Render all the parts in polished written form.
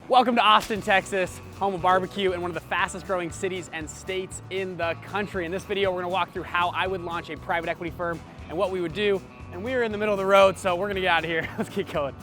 Welcome to Austin, Texas, home of barbecue and one of the fastest growing cities and states in the country. In this video, we're gonna walk through how I would launch a private equity firm and what we would do. And we are in the middle of the road, so we're gonna get out of here. Let's get going.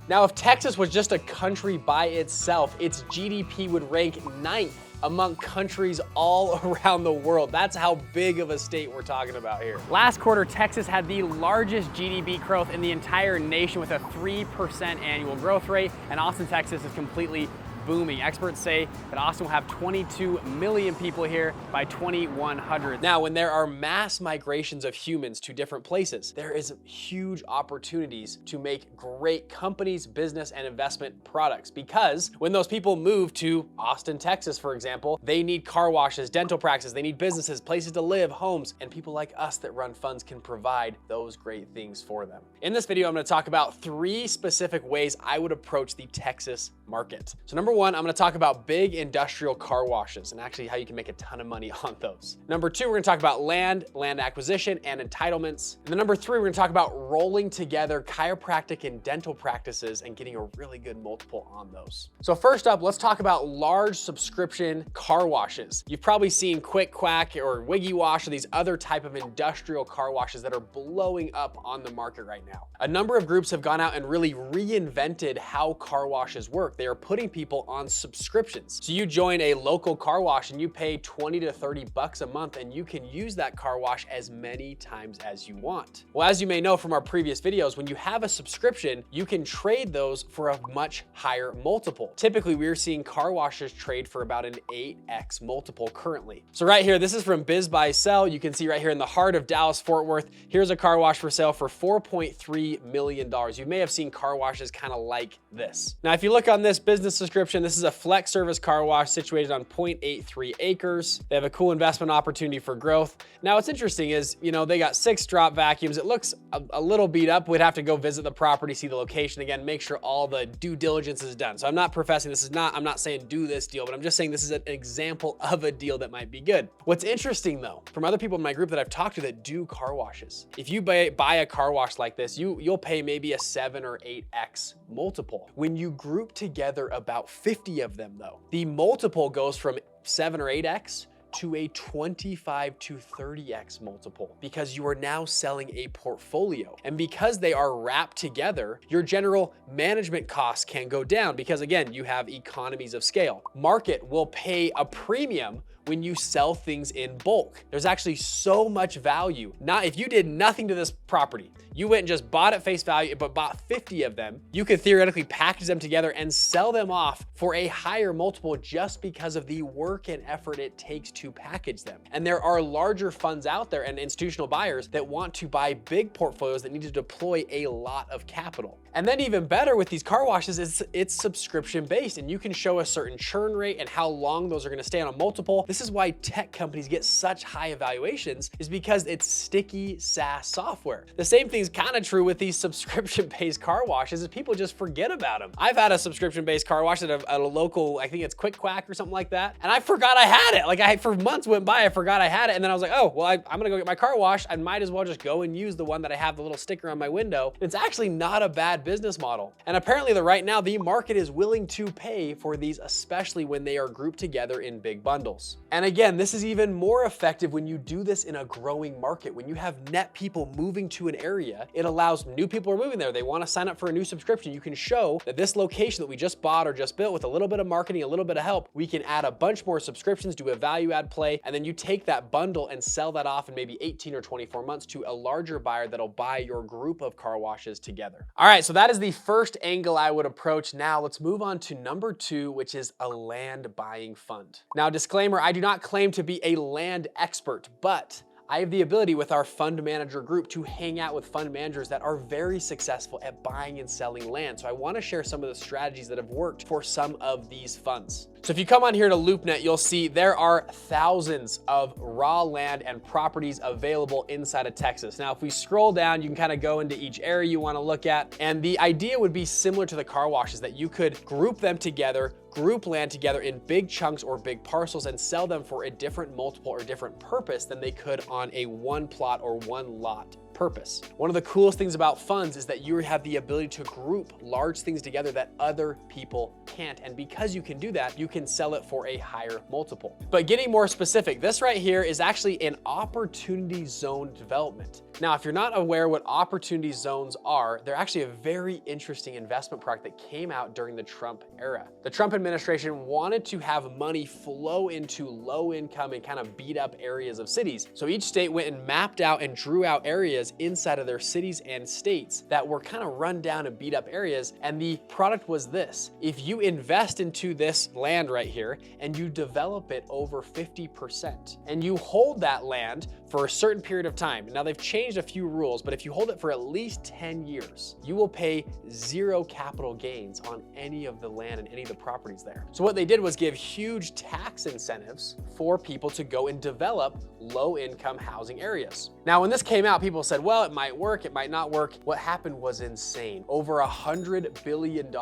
Now, if Texas was just a country by itself, its GDP would rank 9th among countries all around the world. That's how big of a state we're talking about here. Last quarter, Texas had the largest GDP growth in the entire nation with a 3% annual growth rate, and Austin, Texas is completely booming. Experts say that Austin will have 22 million people here by 2100. Now, when there are mass migrations of humans to different places, there is huge opportunities to make great companies, business, and investment products, because when those people move to Austin, Texas, for example, they need car washes, dental practices, they need businesses, places to live, homes, and people like us that run funds can provide those great things for them. In this video, I'm gonna talk about 3 specific ways I would approach the Texas market. So number 1, I'm gonna talk about big industrial car washes and actually how you can make a ton of money on those. Number 2, we're gonna talk about land acquisition and entitlements. And then number 3, we're gonna talk about rolling together chiropractic and dental practices and getting a really good multiple on those. So first up, let's talk about large subscription car washes. You've probably seen Quick Quack or Wiggy Wash or these other type of industrial car washes that are blowing up on the market right now. A number of groups have gone out and really reinvented how car washes work. They are putting people on subscriptions. So you join a local car wash and you pay 20 to 30 bucks a month and you can use that car wash as many times as you want. Well, as you may know from our previous videos, when you have a subscription, you can trade those for a much higher multiple. Typically, we're seeing car washes trade for about an 8x multiple currently. So right here, this is from Biz Buy Sell. You can see right here in the heart of Dallas, Fort Worth, here's a car wash for sale for $4.3 million. You may have seen car washes kind of like this. Now, if you look on this business subscription, this is a flex service car wash situated on 0.83 acres. They have a cool investment opportunity for growth. Now, what's interesting is, you know, they got 6 drop vacuums. It looks a little beat up. We'd have to go visit the property, see the location again, make sure all the due diligence is done. So I'm not professing I'm not saying do this deal, but I'm just saying this is an example of a deal that might be good. What's interesting though, from other people in my group that I've talked to that do car washes, if you buy a car wash like this, you'll pay maybe a 7 or 8x multiple. When you group together about 50 of them though, the multiple goes from 7 or 8x to a 25 to 30x multiple, because you are now selling a portfolio. And because they are wrapped together, your general management costs can go down because again, you have economies of scale. Market will pay a premium when you sell things in bulk. There's actually so much value. Now, if you did nothing to this property, you went and just bought at face value, but bought 50 of them, you could theoretically package them together and sell them off for a higher multiple just because of the work and effort it takes to package them. And there are larger funds out there and institutional buyers that want to buy big portfolios that need to deploy a lot of capital. And then even better with these car washes is it's subscription based and you can show a certain churn rate and how long those are gonna stay on a multiple. This is why tech companies get such high evaluations, is because it's sticky SaaS software. The same thing's kind of true with these subscription-based car washes, is people just forget about them. I've had a subscription-based car wash at a local, I think it's Quick Quack or something like that, and I forgot I had it. Like for months went by, I forgot I had it, and then I was like, oh, well, I'm gonna go get my car washed. I might as well just go and use the one that I have the little sticker on my window. It's actually not a bad business model. And apparently right now, the market is willing to pay for these, especially when they are grouped together in big bundles. And again, this is even more effective when you do this in a growing market. When you have net people moving to an area, it allows new people are moving there. They want to sign up for a new subscription. You can show that this location that we just bought or just built, with a little bit of marketing, a little bit of help, we can add a bunch more subscriptions, do a value add play, and then you take that bundle and sell that off in maybe 18 or 24 months to a larger buyer that'll buy your group of car washes together. All right, so that is the first angle I would approach. Now let's move on to number 2, which is a land buying fund. Now, disclaimer, I do not claim to be a land expert, but I have the ability with our fund manager group to hang out with fund managers that are very successful at buying and selling land. So I want to share some of the strategies that have worked for some of these funds. So if you come on here to LoopNet, you'll see there are thousands of raw land and properties available inside of Texas. Now, if we scroll down, you can kind of go into each area you want to look at. And the idea would be similar to the car washes, that you could group them together, group land together in big chunks or big parcels and sell them for a different multiple or different purpose than they could on a one plot or one lot purpose. One of the coolest things about funds is that you have the ability to group large things together that other people can't. And because you can do that, you can sell it for a higher multiple. But getting more specific, this right here is actually an opportunity zone development. Now, if you're not aware what opportunity zones are, they're actually a very interesting investment product that came out during the Trump era. The Trump administration wanted to have money flow into low income and kind of beat up areas of cities. So each state went and mapped out and drew out areas inside of their cities and states that were kind of run down and beat up areas. And the product was this: if you invest into this land right here and you develop it over 50% and you hold that land for a certain period of time. Now they've changed a few rules, but if you hold it for at least 10 years, you will pay 0 capital gains on any of the land and any of the properties there. So what they did was give huge tax incentives for people to go and develop low income housing areas. Now, when this came out, people said, well, it might work, it might not work. What happened was insane. Over $100 billion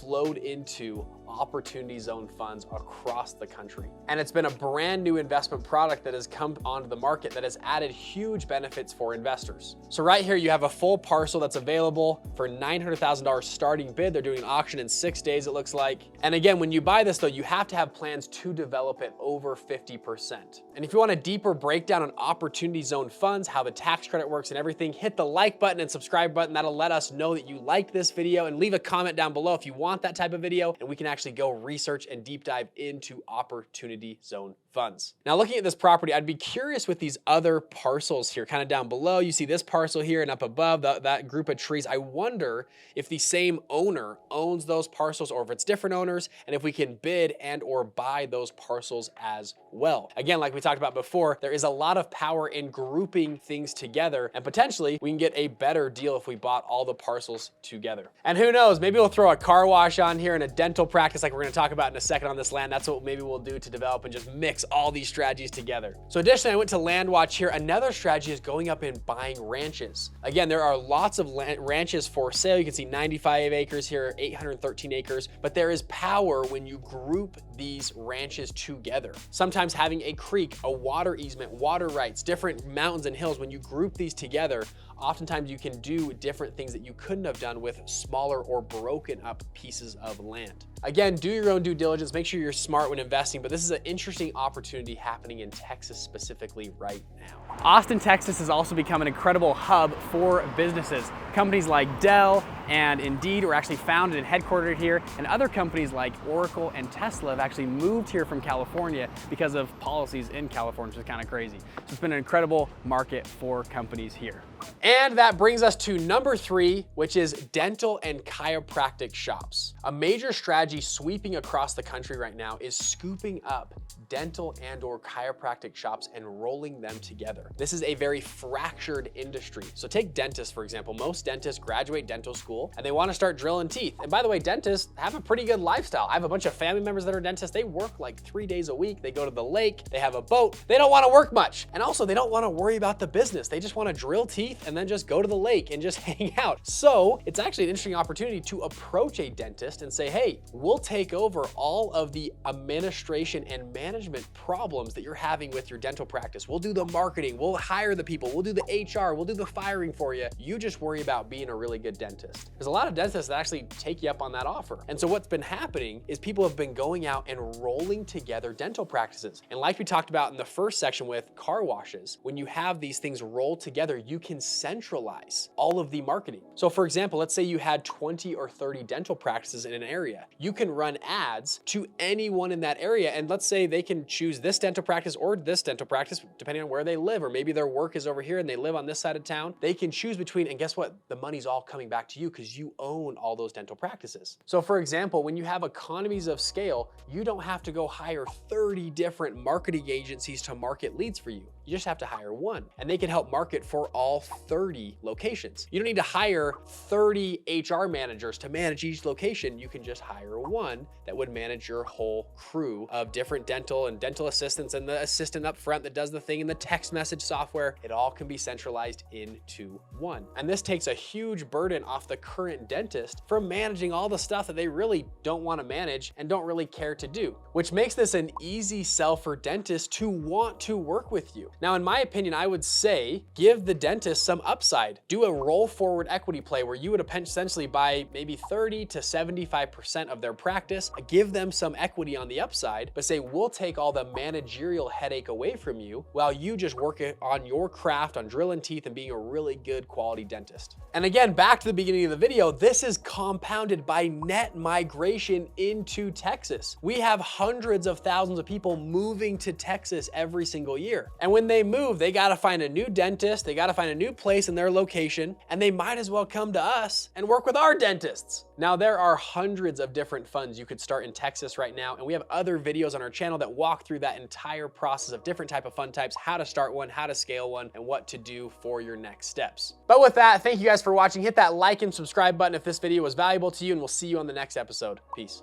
flowed into opportunity zone funds across the country. And it's been a brand new investment product that has come onto the market that has added huge benefits for investors. So right here, you have a full parcel that's available for $900,000 starting bid. They're doing an auction in 6 days, it looks like. And again, when you buy this though, you have to have plans to develop it over 50%. And if you want a deeper breakdown on opportunity zone funds, how the tax credit works and everything, hit the like button and subscribe button. That'll let us know that you liked this video, and leave a comment down below if you want that type of video, and we can actually go research and deep dive into opportunity zone funds. Now, looking at this property, I'd be curious with these other parcels here, kind of down below. You see this parcel here, and up above that group of trees. I wonder if the same owner owns those parcels or if it's different owners, and if we can bid and or buy those parcels as well. Again, like we talked about before, there is a lot of power in grouping things together, and potentially we can get a better deal if we bought all the parcels together. And who knows, maybe we'll throw a car wash on here and a dental practice like we're going to talk about in a second on this land. That's what maybe we'll do to develop and just mix all these strategies together. So additionally, I went to Land Watch here. Another strategy is going up and buying ranches. Again, there are lots of ranches for sale. You can see 95 acres here, 813 acres, but there is power when you group these ranches together. Sometimes having a creek, a water easement, water rights, different mountains and hills, when you group these together, oftentimes you can do different things that you couldn't have done with smaller or broken up pieces of land. Again, do your own due diligence, make sure you're smart when investing, but this is an interesting opportunity happening in Texas specifically right now. Austin, Texas has also become an incredible hub for businesses. Companies like Dell and Indeed were actually founded and headquartered here, and other companies like Oracle and Tesla have actually moved here from California because of policies in California, which is kind of crazy. So it's been an incredible market for companies here. And that brings us to number 3, which is dental and chiropractic shops. A major strategy sweeping across the country right now is scooping up dental and or chiropractic shops and rolling them together. This is a very fractured industry. So take dentists, for example. Most dentists graduate dental school and they want to start drilling teeth. And by the way, dentists have a pretty good lifestyle. I have a bunch of family members that are dentists. They work like 3 days a week. They go to the lake, they have a boat. They don't want to work much. And also they don't want to worry about the business. They just want to drill teeth and then just go to the lake and just hang out. So it's actually an interesting opportunity to approach a dentist and say, hey, we'll take over all of the administration and management problems that you're having with your dental practice. We'll do the marketing, we'll hire the people, we'll do the HR, we'll do the firing for you. You just worry about being a really good dentist. There's a lot of dentists that actually take you up on that offer. And so what's been happening is people have been going out and rolling together dental practices. And like we talked about in the first section with car washes, when you have these things rolled together, you can centralize all of the marketing. So for example, let's say you had 20 or 30 dental practices in an area. You can run ads to anyone in that area, and let's say they can choose this dental practice or this dental practice depending on where they live, or maybe their work is over here and they live on this side of town. They can choose between, and guess what? The money's all coming back to you because you own all those dental practices. So for example, when you have economies of scale, you don't have to go hire 30 different marketing agencies to market leads for you. You just have to hire one, and they can help market for all 30 locations. You don't need to hire 30 HR managers to manage each location. You can just hire one that would manage your whole crew of different dental and dental assistants, and the assistant up front that does the thing in the text message software. It all can be centralized into one. And this takes a huge burden off the current dentist from managing all the stuff that they really don't want to manage and don't really care to do, which makes this an easy sell for dentists to want to work with you. Now, in my opinion, I would say give the dentist some upside. Do a roll forward equity play where you would essentially buy maybe 30 to 75% of their practice, give them some equity on the upside, but say, we'll take all the managerial headache away from you while you just work on your craft, on drilling teeth and being a really good quality dentist. And again, back to the beginning of the video, this is compounded by net migration into Texas. We have hundreds of thousands of people moving to Texas every single year. And when they move, they gotta find a new dentist, they gotta find a new place in their location, and they might as well come to us and work with our dentists. Now, there are hundreds of different funds you could start in Texas right now, and we have other videos on our channel that walk through that entire process of different type of fund types, how to start one, how to scale one, and what to do for your next steps. But with that, thank you guys for watching. Hit that like and subscribe button if this video was valuable to you, and we'll see you on the next episode. Peace.